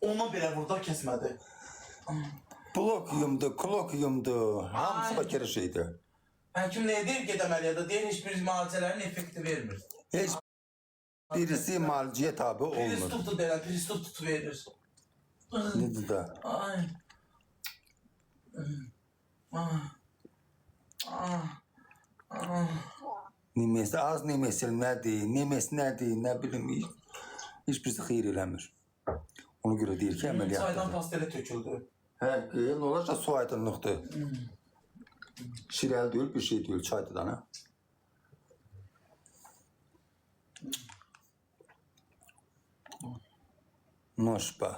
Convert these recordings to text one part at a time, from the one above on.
Ondan belə vurdu, kəsmədi. Blokyumdu, klokyumdu. Hamısı bakır şeydi. Həkim nə deyir ki, əməliyyata deyir, heç bir müalicələrin effekti vermir. Heç birisi malciye tabi olmur. Pristupdur belə, pristup tutu verir. Nedir da? Ay. Nimesi az nimesi nədir, nimesi nədir, nə bilim hiç birisi xeyir eləmir. Ona görə deyir ki, əməliyyatdır. Çaydan pastele töküldü. Hə, nə olacaq su aydınlıqdır. Şirəli deyil, bir şey deyil, çaydır da, nə? Noşba.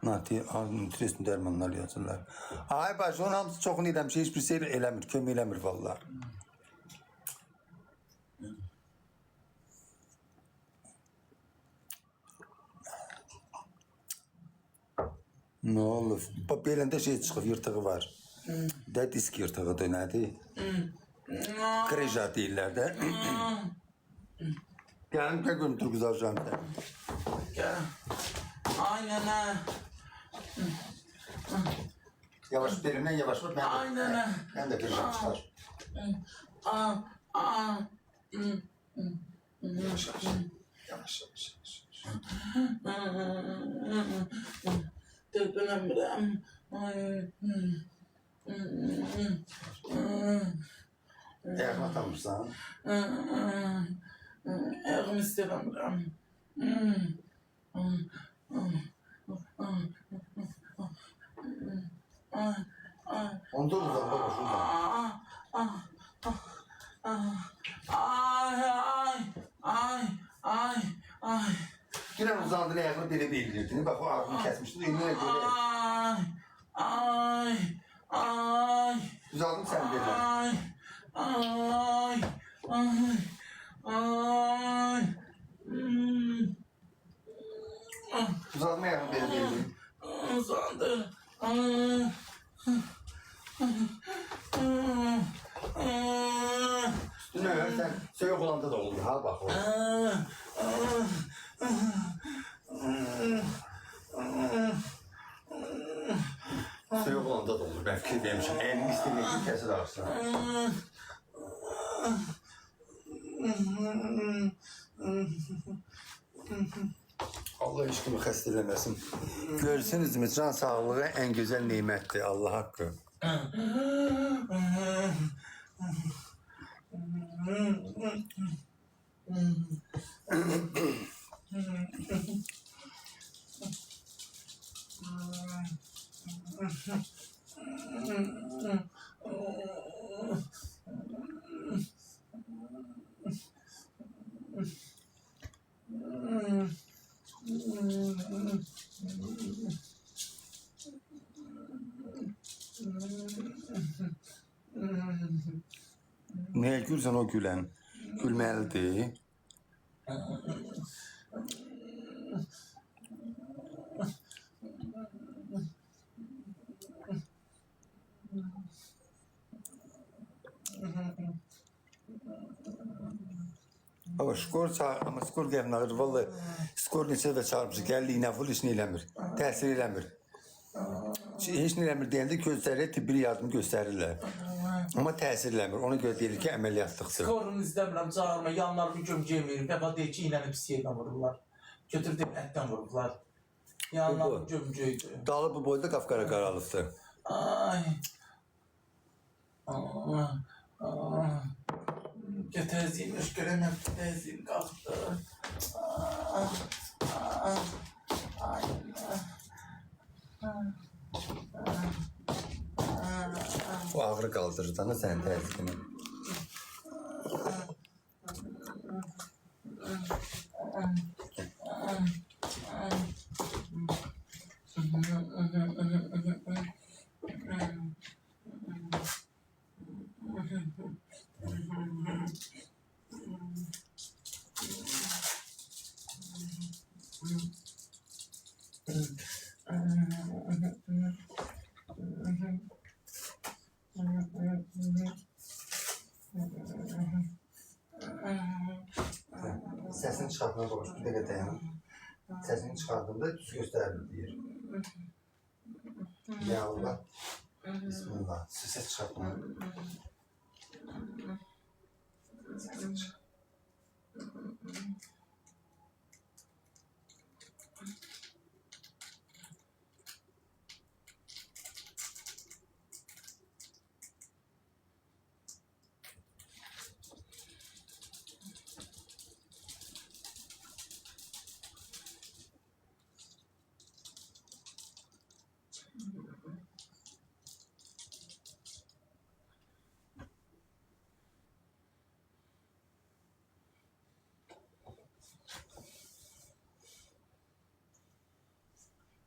Nutrisin dərmanlar yazırlar. Ay baş, onun hamısı çoxunu eləmiş, heç bir şey eləmir, kömək eləmir valla. Ne olur? Belində şey çıxıb, yırtığı var. De disk yırtığıdır, nədir? Kreja deyirlər də. Gəlin, gəl dur qızaracağım da. Gəl. Ay nənə. Yavaş belimdən yavaş vur. Ay nənə. Mən də kreja çıxar. Yavaş yavaş. Yavaş yavaş. Dönəmirəm. Ayağını atamırsan. Ayağımı istəyirəm. Onu da uzan baba şuradan. Ay. Yine uzandın ayağını belə belirdirdin. Bak o ağzını kesmiştin. Eline göre. Ay. Uzandın sen belə. Ay. Uzandın ayağını belə belirdirdin. Uzandı. Üstüne ver sen. Soyuk olanda da olur. Ha bak o. Soyuk olanda da olur. Ben fikir vermişim. Elini istediğin gibi kesir ağrısın. Allah aşkına xəstələməsin. Görürsünüzmü, can sağlığı en güzel nimettir. Allah hakkı. Neye gülsen o gülen. Gülmelidir. Ama ama skor gəlin ağır. Vallahi skor neçə də çarpıcı. Gəldi iğnə vur, heç nə eləmir. Təsir eləmir. Heç nə eləmir deyəndə gözləri tibbi yardım göstərirlər. Ama təsir eləmir. Ona görə deyilir ki, əməliyyatlıqdır. Skorunu izləmirəm, çağırma. Yanlarımı gömgəmir. Dəfa deyir ki, iğnəni pis yerdən vururlar. Götür deyib ətdən vururlar. Yanlarım gömgəydü. Dalı bu boyda qapqara qaralıqdır. Ay. Təziymiş, görəməm, təziyim qalxdı. Bu ağrı qaldırır da sənin təziyini. Səsini çıxartmaya qoş, bir dəqiqə dayan. Səsini çıxardığında düz göstərir deyir. Ya Allah. Bismillah. Ses çıkartma. Sesini çıkart.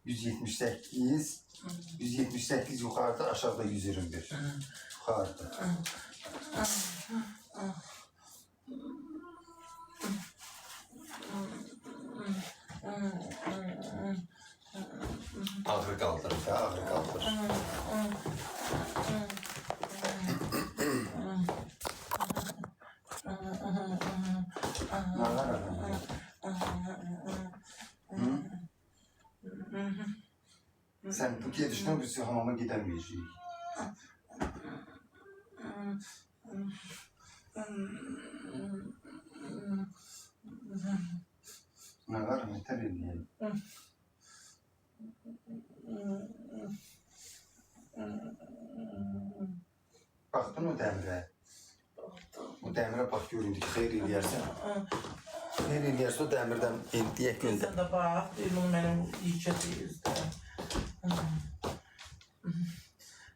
%78, 178 yukarıda, aşağıda 121. Yukarıda. Ağrı kaldır, ağrı kaldır. Ne var adam? Sen bu gidişten biz hamama gidemeyeceğiz. Ne var? Ne tabii. Baktın o demire. O demire bak göründü ki xeyir eləyərsən. Xeyir eləyərsə o demirdən indiyək gündə. Sen de bak, benim iyi kötüyüz de.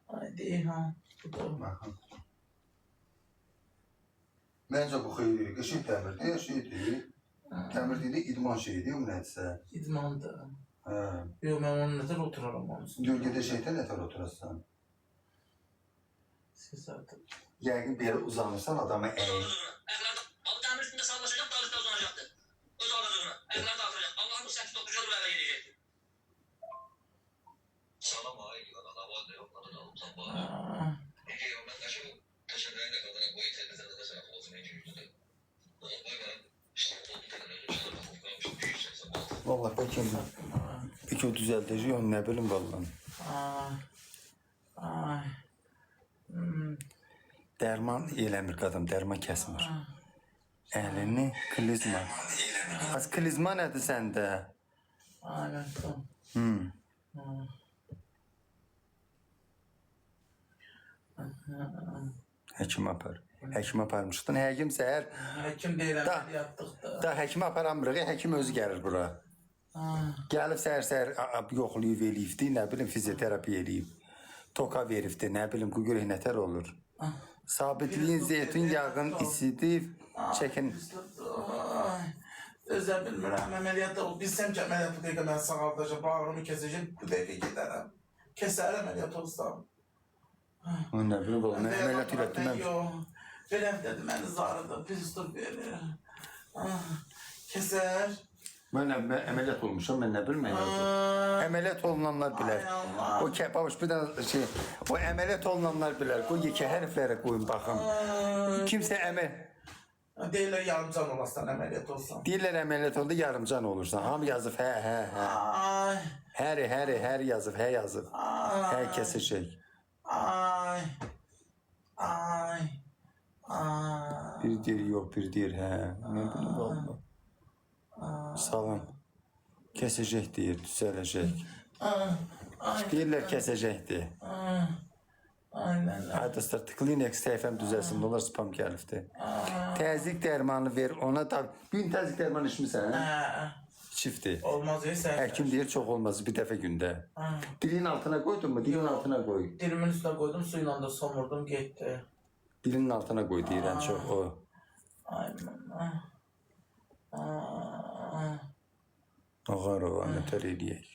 Haydi ha. Baxın. Məncə bu xeyir, qəşəng dəmirdir, şeydir. Dəmir dedik, idman şeydir, o nədirsə. İdmandı. Hə. Yok ben onun neden oturarım onun üstüne. Gölgədə şeydə nətər oturasın? Siz artık. Yəqin bir yerə uzanırsan, adamı əyin. Abi demir üstünde sallaşacak, daha üstte uzanacaktı. Öz ağzına. Ayaklar dağıtacak. Allah'ın bu senti toplayacak, buraya gelecekti. Sağlam aile yılan, hava da yok, adı da alıp sabah. Peki ya ben kaşı teşekkürlerine kadar bu yeterli de sana olsun en yüzde. O zaman boy bana işte o bir tane öyle şeyler bakıp kalmışım, büyüyecek sabah. Valla peki o düzəldəcək, onu nə bilim vallahi. Ay. Dərman eləmir qadın, dərman kəsmir. Əlini klizma. Az klizma nədir səndə? Aynen tamam. Həkim apar. Həkim aparmışdın. Həkim səhər Hekim değil ameliyattık da. da həkim aparamırıq. Həkim özü gəlir bura. Gəlib səhər yoxlayıb eləyibdi, nə bilim fizioterapiya eləyib. Toka veribdi, nə bilim bu görə nətər olur. Sabitliyin zeytun yağın isidir, çəkin. Özler bilmirəm əməliyyatda o bilsəm ki əməliyyat bu dəqiqə mən sağaldacaq, bağrımı kesəcək, bu dəqiqə gedərəm. Kesər əməliyyat olsam. O nə bilim, nə əməliyyat elətdim mən. Yox, beləm dedi, məni zarıdı, pistur verir. Keser. Mən əməliyyat olmuşam, mən nə bilim əməliyyat olunanlar bilər. O babuş bir dənə şey, o əməliyyat olunanlar bilər. Qoy yekə hərflərə qoyun baxım. Kimsə Deyirlər yarımcan olasın əməliyyat olsan. deyirlər əməliyyat oldu yarımcan olursan. Hamı yazıb hə. Ay, Hər yazıb, hə yazıb. Hə kesəcək. ay. Bir deyir yox, bir deyir hə. Nə bilim valla. Salam. Kesəcək deyir, düzələcək. Deyirlər kesəcəkdir. Aynen. Adaslar Kleenex səhifəm düzəlsin, dolar spam gəlibdi. Təzyiq dərmanı ver, ona da... Gün təzyiq dərmanı içmirsən, hə? İçibdir. Olmaz ya sen. Həkim deyir, çox olmaz, bir dəfə gündə. Dilin altına qoydun mu? Dilin altına qoy. Dilimin üstüne koydum, suyla da somurdum, gitti. Dilinin altına qoy deyirəm çox o. Aynen. Ağar o, nətər eləyək.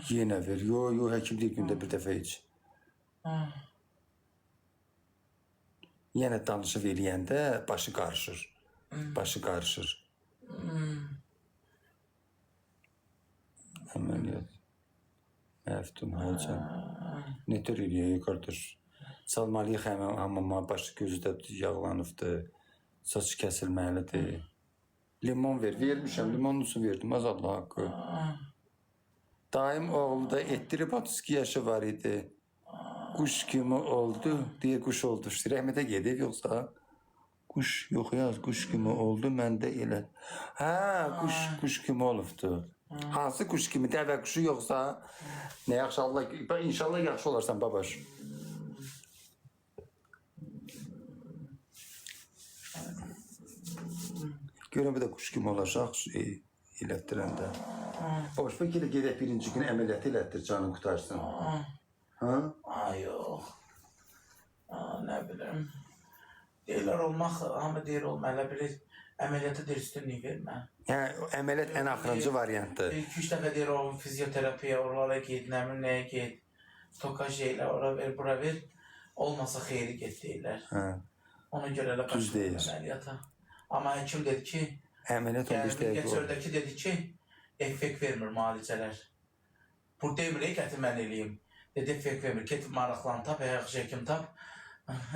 Yenə ver, yo, həkim deyir, gündə bir dəfə iç. Yenə danışıb eləyəndə başı qarışır. Başı qarışır. Əməliyyat. Məftun hocam. Nətər eləyək, qardaş? Salmalıyıq hamama, başı gözü də yağlanıbdır. Saç kəsilməlidir. Limon vermişəm, limonun su verdim, az Allah haqqı. Daim oğlu da etdirib 32 yaşı var idi. Kuş kimi oldu, diye kuş oldu. İşte rəhmətə gedib, yoxsa kuş, yox yaz, kuş kimi oldu, mən də elə. Hə, kuş kimi olubdu. Hansı kuş kimi, dəvə kuşu yoxsa? Nə yaxşı Allah, inşallah yaxşı olarsan babaş. Görün bir də kuş kimi olacaq elətdirəndə. Babaş, bəlkə də gedək birinci gün əməliyyat elətdir, canın qutarsın. Ha? Ay yox. Nə bilim. Deyirlər olmaq, hamı deyir olma, elə bilir. Əməliyyata deyir üstünlük vermə. Hə, əməliyyat ən axırıncı variantdır. 2-3 dəfə deyir o fizioterapiya, oralara ged, nə bilim nəyə ged. Stokaj elə, ora ver, bura ver. Olmasa xeyri get deyirlər. Hə. Ona görə elə Düz deyir. əməliyyata. Amma həkim dedi ki, Əməliyyat 15 dəqiqə olur. geçördəki dedi ki, effekt vermir müalicələr. Bu demir, gətir mən eləyim. Dedi, effekt vermir, get maraqlan tap, yaxşı həkim tap,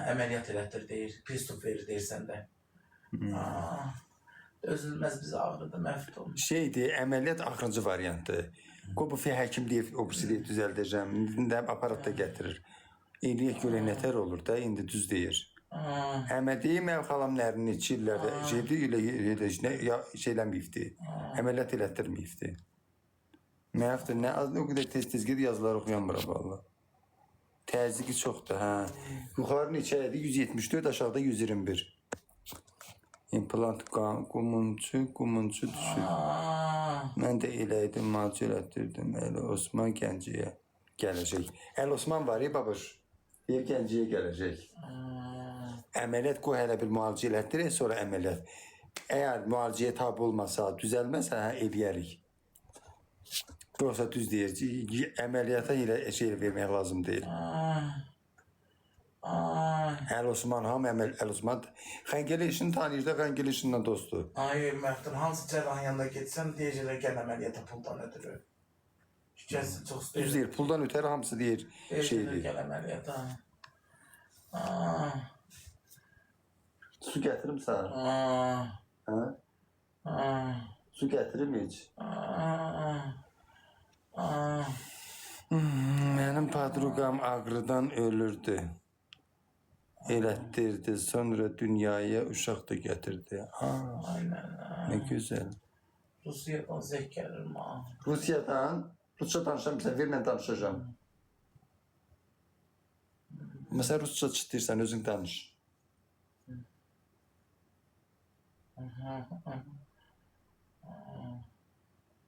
əməliyyat elətdir deyir, pristup verir deyir səndə. Dözülməz bizə ağrıdı, məhvd olmuş. Şeydir, əməliyyat axırıncı variantdır. Bu həkim deyib, o birisi deyib düzəldəcəm. İndi aparat da gətirir. Eləyək görə nətər olur da, indi düz deyir. Həmə deyim, mənim xalam nərini 2 illərdə şeyləməyibdi. Əməliyyat elətdirməyibdi. Məhvdir, nə az, o qədər tez-tez gedi yazılar oxuyanmıram valla. Təzyiqi çoxdur, hə. Yuxarı neçəyədir? 174, aşağıda 121. İmplant qumuncu düşür. Mən də eləydim, müalicə elətdirdim. Əli Osman Gənciyə gələcək. Əli Osman var ya, babaş. Deyir Gənciyə gələcək. Əməliyyat qoy hələ bir müalicə elətdirək, sonra əməliyyat. Əgər müalicəyə tabi olmasa, düzəlməsə, eləyərik. Yoxsa düz deyir ki, əməliyyata elə şey vermək lazım deyil. Əli Osman, hamı Əli Osman Xəngəli işini tanıyır da, Xəngəli işindən dostdur. Ay, Məhdun, hansı cərrahın yanına getsən, deyəcəklər, gəl əməliyyata puldan ötürü. Şikəsin çox istəyir. Düz deyir, puldan ötəri hamısı deyir şeydir. Gəl əməliyyata. Su gətirim sənə. Hə? Su gətirim heç. Mənim padruqam ağrıdan ölürdü. Elətdirdi, sonra dünyaya uşaq da gətirdi. Nə gözəl. Rusiyadan zəh gəlir ma. Rusiyadan? Rusça danışamısan, ver mən danışacağım. Məsələn, Rusça çıxdıyırsan, özün danış.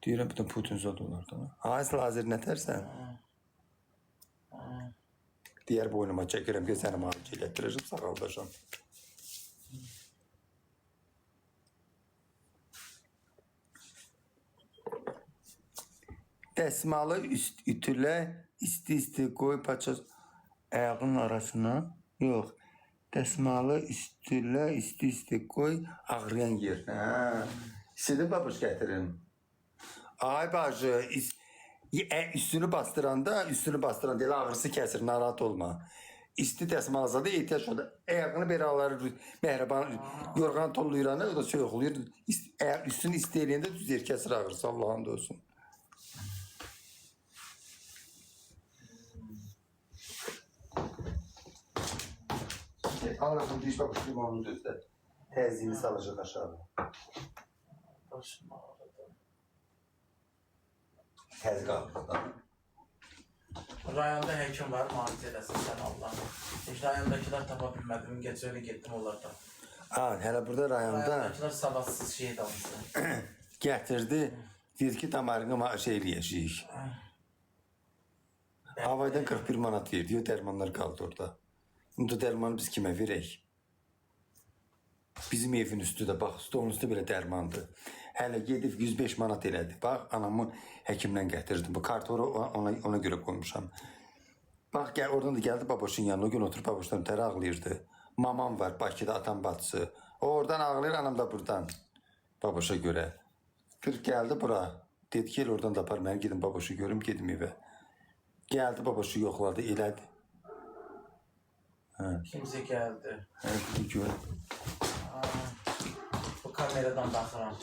Deyirəm, bir də Putin zad olardı. Asıl hazır nətərsən? Digər boynuma çəkirəm ki, səni müalicə elətdirəcəm, sağaldacam. Dəsmalı ütülə, isti-isti qoy paça ayağının arasına. Yox, dəsmalı ütülə, isti-isti qoy ağrıyan yerinə. İstədim babuş gətirin. Ay bacı, üstünü bastıranda elə ağrısı kəsir, narahat olma. İsti dəsmalazada ehtiyac olur. Ayağını belə alır, məhriban, yorğan tollayırana, o da soyuqluyur. Üstünü isti eləyəndə düzəyir, kəsir ağrısı, Allah'ın da olsun. Alırsın, diş babuş limonunu düzdə. Təziyini salacaq aşağı. Başım ağrıdı. Təzyiq ağrıdan. Rayonda həkim var, müalicə eləsin sən Allah'ım. Heç rayondakılar tapa bilmədim, gecə öyle getdim onlardan. Hələ burada rayonda Rayondakilar savadsız şey danışdı. gətirdi, dedi ki, damarını şey eləyəcəyik. Havaydan 41 manat verdi, o dərmanlar qaldı orada. İndi dərmanı biz kimə verək? Bizim evin üstü də, bax, stolun üstü belə dərmandır. Hələ gedib 105 manat elədi. Bax, anamı həkimdən gətirdim. Bu kartoru ona görə qoymuşam. Bax, oradan da gəldi baboşun yanına. O gün oturub baboşdan ötəri ağlayırdı. Mamam var, Bakıda, atam bacısı. O oradan ağlayır, anam da buradan. Baboşa görə. Gəldi bura. Dedi ki, oradan da apar, mən gedim baboşu görüm, gedim evə. Gəldi baboşu yoxladı, elədi. Kimsə gəldi. Hə, görüm. Bu karı kameradan baxıram.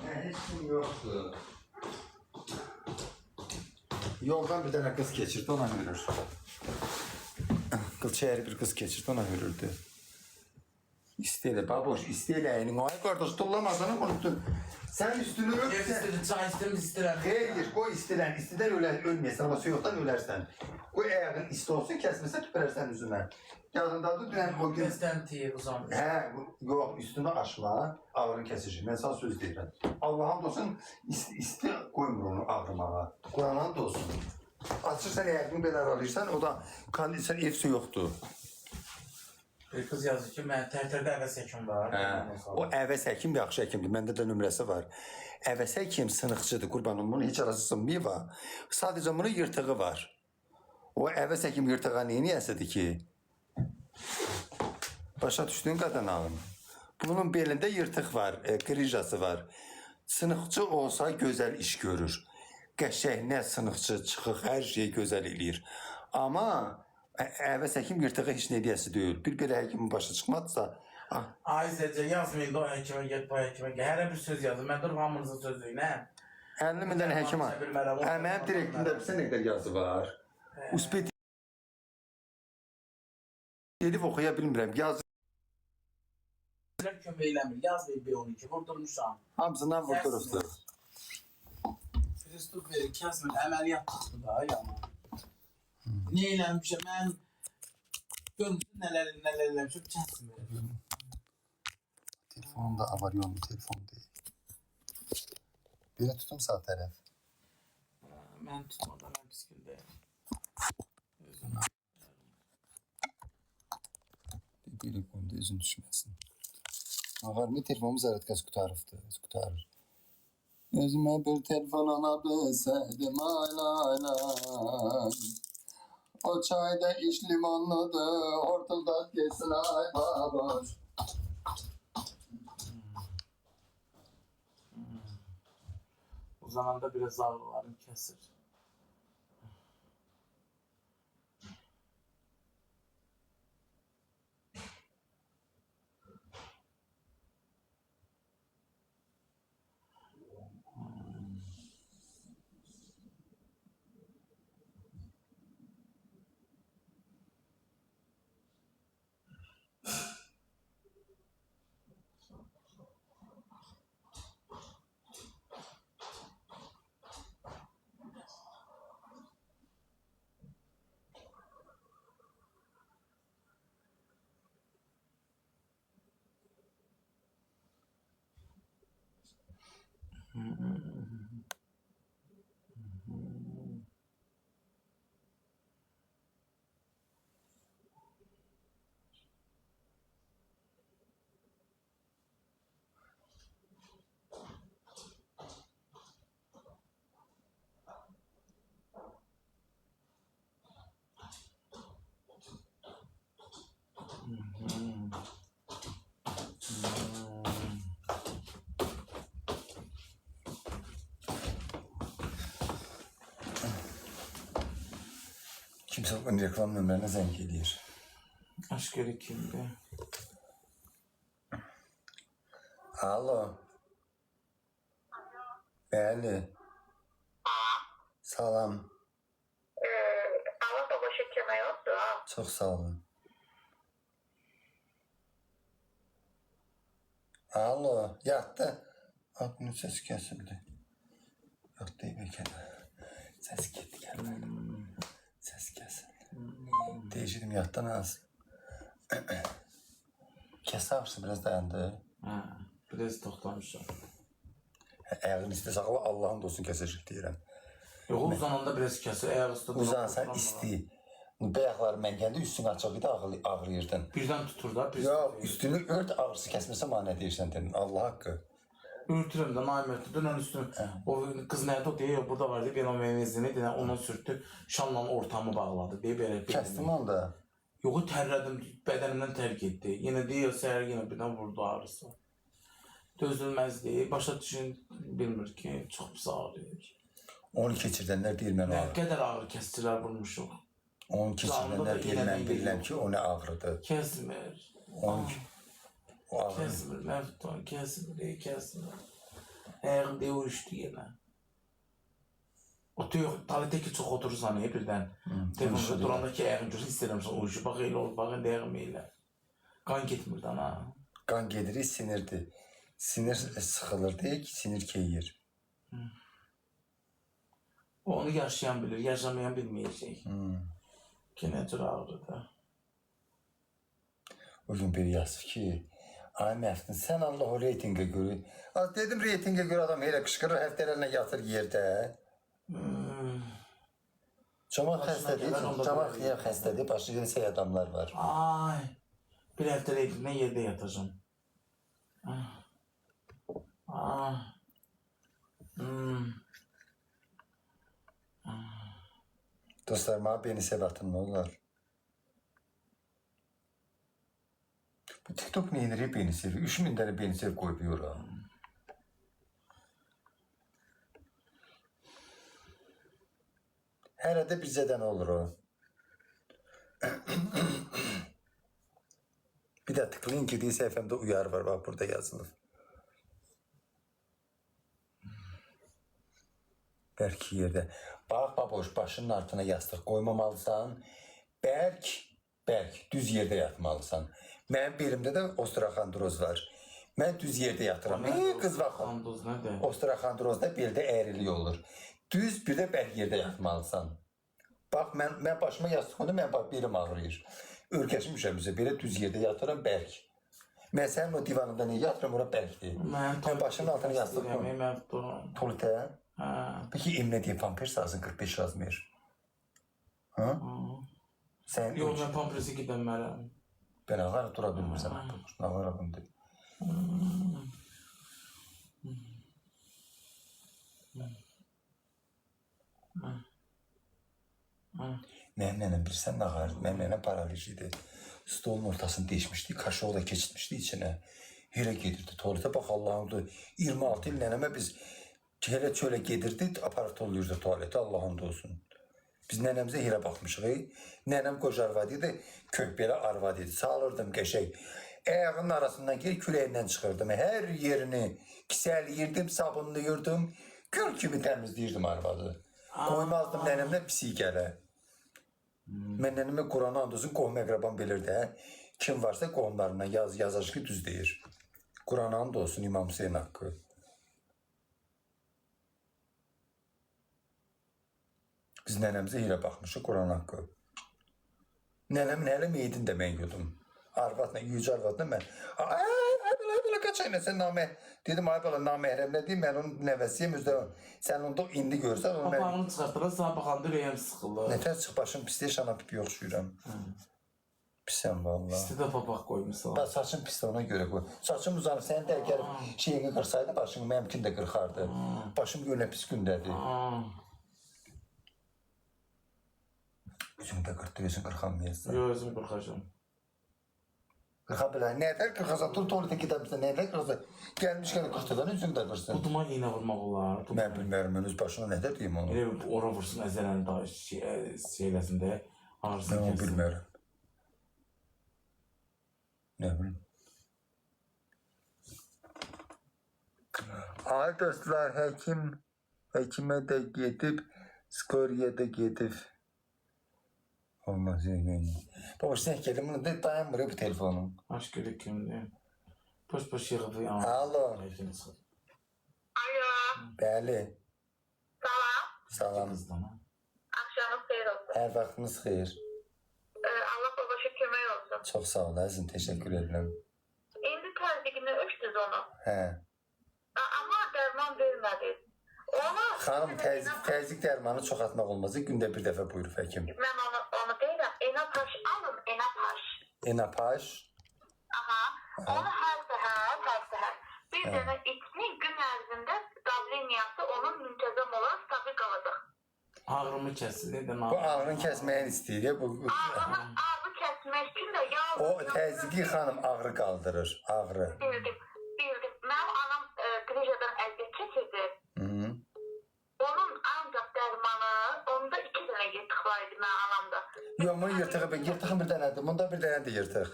Heç kim yoxdur. Yoldan bir dənə qız keçirdi, ona hürür. Qılçayarı bir qız keçirdi, ona hürürdü. İstəyirlər, baboş, istəyirlər. Ay qardaş, dollamadan unutdun. Sən üstünü Ev öpsən. istədim, çay istədim, istəyirəm. Xeyr, qoy istirən, istidən ölməyəsən, amma soyuqdan ölərsən. Qoy ayağın isti olsun, kəsməsə tüpərərsən üzünə. Yadındadır, dünən o gün... Bəstən tiyir uzanmış. Yox, üstünü açma, ağrın kəsici. Mən sana söz deyirəm. Allah'ım olsun, isti qoymur onu ağrımağa. Qoyanan da olsun. Açırsan, ayağını belə aralıyırsan, o da kondisyon evsi yoxdur. Bir kız yazır ki, mən tərtərdə əvəz həkim var. O əvəz həkim yaxşı həkimdir, məndə də nömrəsi var. Əvəz həkim sınıqçıdır, qurbanım, bunun heç arası sınmıyor var. Sadəcə bunun yırtığı var. O əvəz həkim yırtığa neyniyəsidir ki? Başa düşdüyün qadan alın. Bunun belində yırtıq var, qrijası var. Sınıqçı olsa gözəl iş görür. Qəşəng, nə sınıqçı, çıxıq, hər şey gözəl eləyir. Amma əvəz həkim yırtığı heç nə ediyəsi deyil. Bir belə həkimin başa çıxmadsa... Ay Zəcə, yazmayın da o həkimə get, bu həkimə get. Hərə bir söz yazın. Mən durub hamınızın sözlüyünə. 50 min dənə həkim var. Mənim direktimdə bilsən nə qədər yazı var. Uspet edib oxuya bilmirəm. Yazı kömək eləmir. Yazmayın B12. Vurdurmuşam. hamısından vurdurubdur. Kristus verir, kəsmin. Əməliyyat çıxdı da yana. Ne eləmişəm? Mən görmüşəm nələr eləmişəm. Kəsmin verir. Telefonum da avaryon bir telefon değil. Biri tutum sağ taraf. Mən tutmadan mən pis gündəyim. Biri konuda üzün düşmesin. Ağar mı telefonumuz aratkası kutarıftı. Kutarır. Özüme bir telefon alabilseydim aylayla. O çayda iş limonludu, ortada geçsin ay baboş. O zaman da biraz ağrılarım kəsir. Kimse onun reklam nömrərinə zəng edir. Aşkari kimdi? Alo. Bəli. Salam. Alo, babaşı kime yoktu? Çox sağ olun. Alo, yatdı. Bunun səsi kəsildi. Yatdı bəlkə. Səs getdi gəlmədi. Səs kəsildi. Deyişidim yatdan az. Kəsə ağrısı biraz dayandı. Hə, biraz toxtamışam. Ayağın isti sağla Allah'ın olsun kəsirik deyirəm. Yox, uzananda biraz kəsir, ayaq üstə durub. Uzansan isti. Bəyaqları məngəndə üstün açıq idi, ağrıyırdın. Birdən tutur da. Yox, üstünü ört, ağrısı kəsməsə mənə deyirsən dedin. Allah haqqı. Örtürəm də, naimətdir. Dünən üstünü, o qız nədir o deyir, burada var deyir, ben o meyvəzini deyir, onu sürtdü, şamla ortamı bağladı. Belə Kəsdim onu da. Yoxu tərlədim, bədənimdən tərk etdi. Yenə deyir, səhər yenə birdən vurdu ağrısı. Dözülməzliyi, başa düşün bilmir ki, çox pis ağrıyır. Onu keçirdənlər deyir mən o Nə ağrı. qədər ağrı kəsdirlər vurmuşuq. Onu keçirdənlər deyir mən bilirəm ki, o nə ağrıdır. Kəsmir. O ağrı. Kəsmir, Məfton, kəsmir. Ayağım deyə uyuşdu yenə. O tuvalete ki çox oturursan ya birdən. Telefonda duranda ki ayağın görürsən, istəyirəm uyuşu. Bax elə olub, bax indi ayağım elə. Qan getmirdi ana. Qan gedir, sinirdir. Sinir sıxılır deyə ki, sinir keyir. Onu yaşayan bilir, yaşamayan bilməyəcək. Ki nə cür ağrıdır. O gün biri yazıb ki, ay Məftin, sən Allah o reytingə görə. Az dedim reytingə görə adam elə qışqırır, həftələrlə yatır yerdə. Camal xəstədir, başı yenisək adamlar var. Ay, bir həftə reytingdən yerdə yatacağım. Dostlar, bana beni sev atın, ne olar? Bu TikTok neyinleri beni seviyor? 3000 tane beni sev koyuyor ha. Herhalde bizden olur o. Bir de tıklayın ki sayfamda uyar var. Bak burada yazılır. Belki yerde. Bak baboş başının altına yastık koymamalısan. Berk düz yerde yatmalısan. Mənim belimdə də osteoxondroz var. Mən düz yerdə yatıram. Qız baxın. Osteoxondrozda beldə əyrilik olur. Düz bir də bərk yerdə yatmalısan. Bax mən başıma yastıq qoydum, mən bax belim ağrıyır. Ürkəşmişəm bizə belə düz yerdə yatıram bərk. Mən sənin o divanında niyə yatıram, ora bərkdir. Mən başımın altına yastıq qoydum. Tuvaletə? Peki emnə deyib pampers lazım 45 lazım. Ha? Yox, mən pampersi gidəmərəm. Ben ağır dura bilmirsən. Ağır ağındır. Mənim nənəm bilirsən nə ağırdı? Mənim nənəm paraliz-idi. Stolun ortasını değişmişdi. Kaşığı da keçitmişdi içine. Elə gedirdi tuvalete. Bax Allah'ımdır. 26 il nənəmə biz elə çölə gedirdi. Aparat oluyurdu tuvalete. Allah'ımda olsun. Biz nənəmizə yerə baxmışıq. Nənəm qoca arvad idi, kökbələ arvad idi. Salırdım qəşək. Ayağının arasından geri küləyindən çıxırdım. Hər yerini kisəliyirdim, sabunlayırdım. Gül kimi təmizləyirdim arvadı. Qoymazdım nənəmlə pisi gələ. Mən nənəmə Quranı andolsun qohum əqrabam bilirdi. Kim varsa qohumlarından yazar ki düz deyir. Quranı andolsun İmam Hüseyin haqqı. Biz nənəmizə yerə baxmışıq Quran haqqı. Nənəmin hələ meydin də mən yudum. Arvadla, yüce arvadla mən. Ay belə qaç ayına sən namə. Dedim ay belə naməhrəm nə deyim, mən onun nəvəsiyəm özdə. Sən onda indi görsən onu mən. Papağını çıxartdılar, sana baxanda ürəyim sıxılır. Nətər çıx başım pisliyə şana pipi yoxşuyuram. Pisəm valla. Pisli də papaq qoymuşsan. Saçım pisli ona görə qoy. Saçım uzanır, sənin də əgər şeyini qırsaydı başını mənimkin də qırxardı. Başım görünə pis gündədir. Üzümü də qırxdı, özün qırxanmayasın. Yox, özüm qırxacam. Qırxa bilər. Nədir qırxasan? Dur tuvaletə gedəmsən, nədir qırxasan? Gəlmişkən qırxdıdan üzüm də qırsın. Buduma iynə vurmaq olar. Mən bilmərəm, mən öz başına nədir deyim onu? Elə ora vursun, əzələni da şeyləsin də, ağrısını Mən onu kəsin. bilmərəm. Nə bilim. Ay dostlar, həkimə də gedib, skoriyə də gedib. Olmaz, Baboş, sən gəlin, bunu da dayanmır bu telefonun. Aşk görək kimdir. Boş yığıdı yanır. Alo. Alo. Bəli. Salam. Salam. Akşamınız xeyir olsun. Hər vaxtınız xeyir. Allah babaşa kömək olsun. Çox sağ ol, əzim, təşəkkür edirəm. İndi təzyiqini ölçdünüz onu. Hə. Amma dərman vermədiniz. Xanım, təzyiq dərmanı çox atmaq olmaz. Gündə bir dəfə buyurur həkim. Mən onu deyirəm. Enapaş alın, enapaş. Enapaş? Aha. Onu hər səhər. Bir dənə içsin, gün ərzində davleniyası onun müntəzəm olaraq stabil qalacaq. Ağrımı kəsin, Bu ağrını kəsməyin istəyir ya. Ağrı kəsmək üçün də yağ... O təzyiqi xanım ağrı qaldırır, ağrı. Bildim. Mənim anam yırtık var idi mənim anamda. Yox, bunun yırtığın bir dənədir. Bunda bir dənədir yırtıq.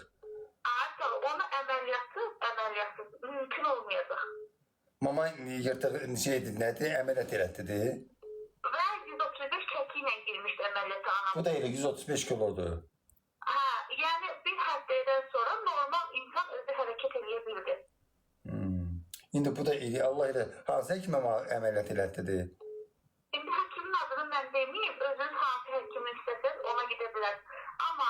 Artıq onu əməliyyatı mümkün olmayacaq. Mama yırtıq şeydir, nədir? Əməliyyat elətdidir. Və 135 çəki ilə girmişdi əməliyyata anam. Bu da elə 135 kilodur. Hə, yəni bir həftədən sonra normal insan özü hərəkət edə bildi. İndi bu da iyi. Allah elə hansı həkimə əməliyyat elətdidir? İndi həkimin adını mən deməyim, özünüz hansı həkimi istəsəz ona gedə bilər. Amma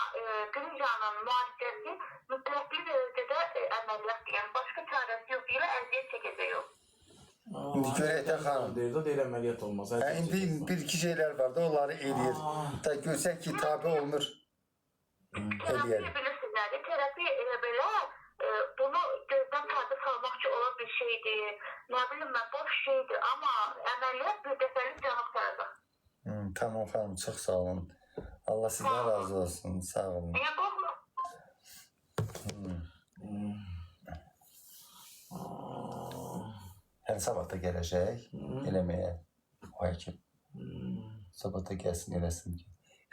qrıjanın müalicəsi mütləqli dərəcədə əməliyyat, yəni başqa çarəsi yox, ilə əziyyət çəkəcək yox. İndi görək də xanım. Deyir əməliyyat olmaz. İndi bir-iki şeylər var da onları eləyir. Da görsək ki, tabi olmur. Terapiya bilirsiniz nədir? Terapiya elə belə bunu gözdən tadı salmaq ki, olan bir şeydir. Nə bilim mən, boş şeydir. Amma əməliyyat bir dəfəlik cənab sayacaq. Tamam xanım, çox sağ olun. Allah sizdən razı olsun. Sağ olun. Yəni qorxma. Yəni sabah da gələcək eləməyə o həkim. Sabah da gəlsin eləsin ki,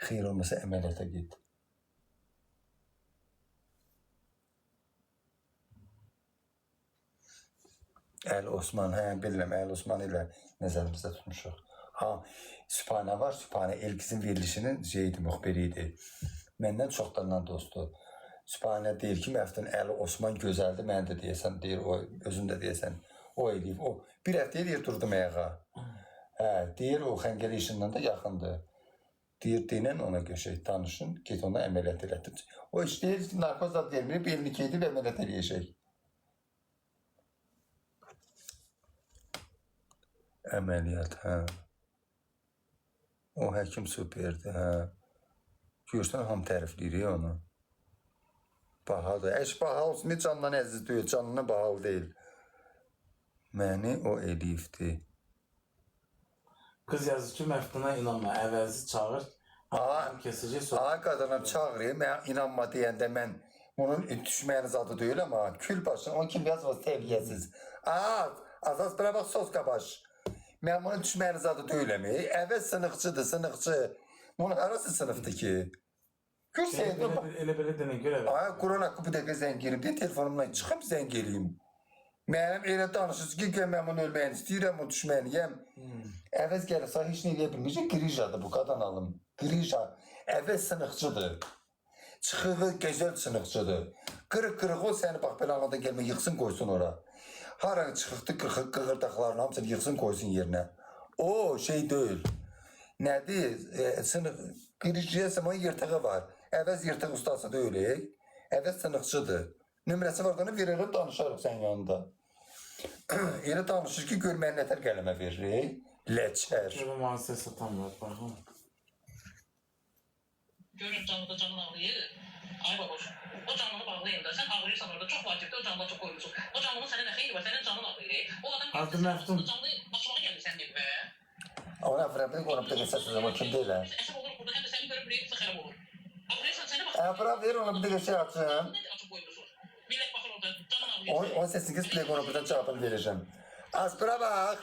xeyir olmasa əməliyyata get. Əli Osman, bilirəm, Əli Osman ilə nəzərimizdə tutmuşuq. Sübhanə var, Sübhanə Elgizin verilişinin müxbiri idi. Məndən çoxlarından dostdur. Sübhanə deyir ki, məftin Əli Osman gözəldir, mən də deyəsən, deyir, özün də deyəsən, o eləyib. O bir həftəyə deyir, durdum ayağa. Deyir, o xəngəli işindən də yaxındır. Deyir, deyilən ona göşək, tanışın, get ona əməliyyat elətdir. O iş deyir, narkoz da deyilmir, belini keydib əməliyyat eləyəcək. Əməliyyat, O həkim süperdir, Görsən, ham tərifləyir onu. Bahadır. Əş baha olsun, heç canından əziz deyil, canına bahalı deyil. Məni o eləyibdir. Qız yazır ki, məftuna inanma, əvəzi çağır. Qadına çağırır, mən inanma deyəndə mən onun düşməyiniz adı deyil ama kül başına, onun kim yazmaz təviyəsiz. Azaz bura bax, Soska baş. Mən bunun düşməyiniz adı deyiləm. Əvəz sınıqçıdır, sınıqçı. Bunun arası sınıfdır ki. Görsəydim. Elə belə denə görə. Quran haqqı bu dəqiqə zəng eləyim deyə telefonumdan çıxıb zəng eləyim. Mənim elə danışıcı ki, mən bunu ölməyini istəyirəm, o düşməyiniyəm. Əvəz gəlirsə, heç nə eləyə bilməyəcək. Grijadır bu, qadan alım. Grija. Əvəz sınıqçıdır. Çıxığı gözəl sınıqçıdır. Qırıq-qırıq o səni bax belə anladan gəlmə, yıxsın qoysun ora. Hara çıxıqdı qığırdaqlarını hamısını yıxsın qoysun yerinə. O şey deyil. Nədir? Qiriciyəsə onun yırtığı var. Əvəz yırtıq ustası deyil. Əvəz sınıqçıdır. Nömrəsi var da onu veririk, danışarıq sən yanında. Elə danışır ki, görməyin nətər qələmə veririk. Ləçər. Görüm müasir satamlar, baxın. Görün canlıda canın ağrıyır. Ay baboş, o canlını bağlayın da, sen ağrıyırsan orada çok vacibdir, o canlıda çok koymuşsun. O canlının senin ne xeyri var, senin canın ağrıyır. O adam Adı geldi, məftun. canlı başıma geldi senin evime. Ona vurabilir, ona bir də göstərsin ama kim deyil. Əsəb olur burada, hem de seni görüp reyimsə xərab olur. Ağrıyırsan seni bak. Bura ver, ona bir də şey açın. Ne açıp koymuşsun? Millet bakır orada, canın ağrıyır. Onun sesini kız play ona buradan cevabını vereceğim. Az bura bax.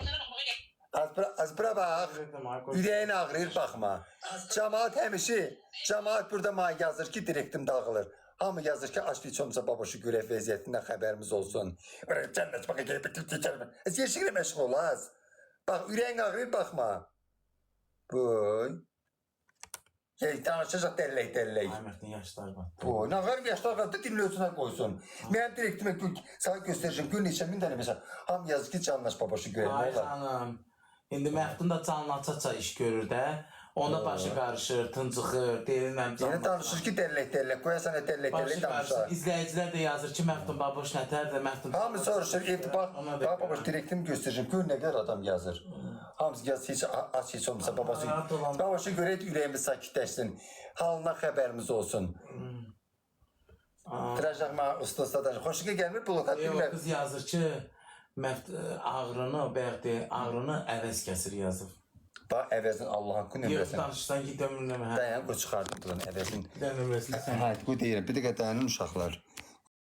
Bu sene bakmaya gel. Az bura bax. Ürəyin ağrıyır, baxma. Cəmaat həmişi, cəmaat burada mənə yazır ki, direktim dağılır. Hamı yazır ki, aç hiç olmasa babaşı görək vəziyyətindən xəbərimiz olsun. Cənnət baxa gəlib, yeşiklə məşğul ol, az. Bax, ürəyin ağrıyır, baxma. Buy. Danışacaq dəllək. Əhmədin yaşları var. Buy, nə qarım yaşlar var da dinlə özünə qoysun. Mənim direktimə sana göstərəcəm, gör neçə min dənə məsələn. Hamı yazır ki, canlaş babaşı görək. Ay xanım, indi Məftun da canlaça iş görür də. Onda başı qarışır, tıncıxır, deyirəm canlaça. Yəni danışır ki, dəllək, qoyasan dəllək danışar. İzləyicilər də yazır ki, Məftun baboş nətərdir, Məftun... Hamı soruşur, evdə bax, baboş direktimi göstərəcəm, gör nə qədər adam yazır. Hamısı yazır, heç olmasa babası. Baboşu görək, ürəyimiz sakitləşsin, halına xəbərimiz olsun. Trajaqma ustadan, xoşuna gəlmir, blokat Yox, bilmir. qız yazır ki, ağrını, ağrını əvəz kəsir yazır. Bax, əvəzin Allah haqqı Yox, nömrəsini. danışsan ki, dömürləmə. Dayan, qoy çıxardım buradan əvəzin. Bir də nömrəsini sən. Hə, qoy deyirəm, bir dəqiqə dayanın uşaqlar.